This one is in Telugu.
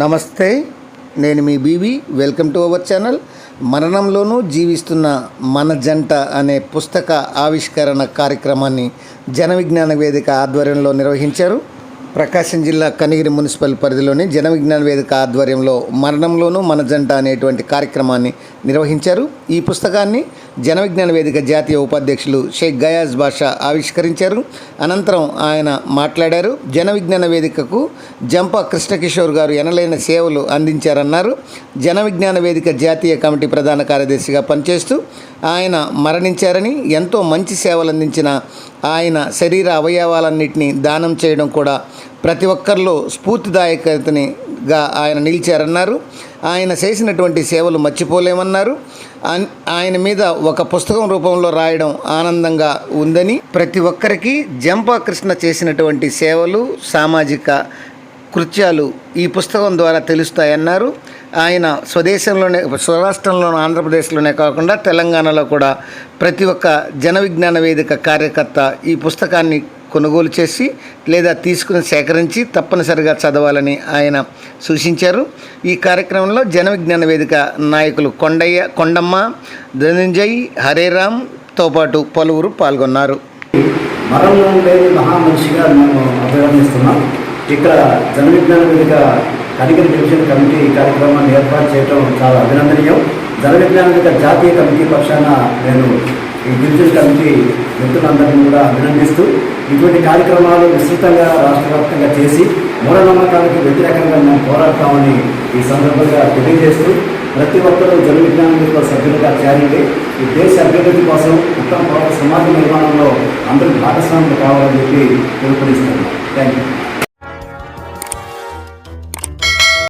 నమస్తే, నేను మీ బీబీ. Welcome to our channel. మరణంలోనూ జీవిస్తున్న మన జంట అనే పుస్తక ఆవిష్కరణ కార్యక్రమాన్ని జన విజ్ఞాన వేదిక ఆధ్వర్యంలో నిర్వహించారు. ప్రకాశం జిల్లా కనిగిరి మున్సిపల్ పరిధిలోని జన విజ్ఞాన వేదిక ఆధ్వర్యంలో మరణంలోనూ మన జంట అనేటువంటి కార్యక్రమాన్ని నిర్వహించారు. ఈ పుస్తకాన్ని జన విజ్ఞాన వేదిక జాతీయ ఉపాధ్యక్షులు షేక్ గయాజ్ బాషా ఆవిష్కరించారు. అనంతరం ఆయన మాట్లాడారు. జన విజ్ఞాన వేదికకు జంప కృష్ణకిషోర్ గారు ఎనలేని సేవలు అందించారన్నారు. జన విజ్ఞాన వేదిక జాతీయ కమిటీ ప్రధాన కార్యదర్శిగా పనిచేస్తూ ఆయన మరణించారని, ఎంతో మంచి సేవలు అందించిన ఆయన శరీర అవయవాలన్నింటినీ దానం చేయడం కూడా ప్రతి ఒక్కరిలో స్ఫూర్తిదాయకతనిగా ఆయన నిలిచారన్నారు. ఆయన చేసినటువంటి సేవలు మర్చిపోలేమన్నారు. ఆయన మీద ఒక పుస్తకం రూపంలో రాయడం ఆనందంగా ఉందని, ప్రతి ఒక్కరికి జంపా కృష్ణ చేసినటువంటి సేవలు, సామాజిక కృత్యాలు ఈ పుస్తకం ద్వారా తెలుస్తాయన్నారు. ఆయన స్వదేశంలోనే, స్వరాష్ట్రంలోనే, ఆంధ్రప్రదేశ్లోనే కాకుండా తెలంగాణలో కూడా ప్రతి ఒక్క జన విజ్ఞాన వేదిక కార్యకర్త ఈ పుస్తకాన్ని కొనుగోలు చేసి లేదా తీసుకుని సేకరించి తప్పనిసరిగా చదవాలని ఆయన సూచించారు. ఈ కార్యక్రమంలో జన విజ్ఞాన వేదిక నాయకులు కొండమ్మ, ధనంజయ్, హరేరామ్తో పాటు పలువురు పాల్గొన్నారు. మరణం లేని మహామనిషిగా మేము అభివర్ణిస్తున్నాం. ఇక్కడ జన విజ్ఞాన వేదిక కనిగిరి డివిజన్ కమిటీ ఈ కార్యక్రమాన్ని ఏర్పాటు చేయడం చాలా అభినందనీయం. జన విజ్ఞాన వేదిక జాతీయ కమిటీ పక్షాన నేను ఈ డివిజన్ కమిటీ మిత్రులందరినీ కూడా అభినందిస్తూ, ఇటువంటి కార్యక్రమాలు విస్తృతంగా రాష్ట్ర వ్యాప్తంగా చేసి మూఢనమ్మకాలకు వ్యతిరేకంగా మేము పోరాడతామని ఈ సందర్భంగా తెలియజేస్తూ, ప్రతి ఒక్కరూ జన విజ్ఞాన వేదికలో సభ్యులుగా చేరండి. ఈ దేశ అభివృద్ధి కోసం, ఉత్తమ సమాజ నిర్మాణంలో అందరూ భాగస్వాములు కావాలని చెప్పి పిలుపునిస్తున్నాం. Thank you.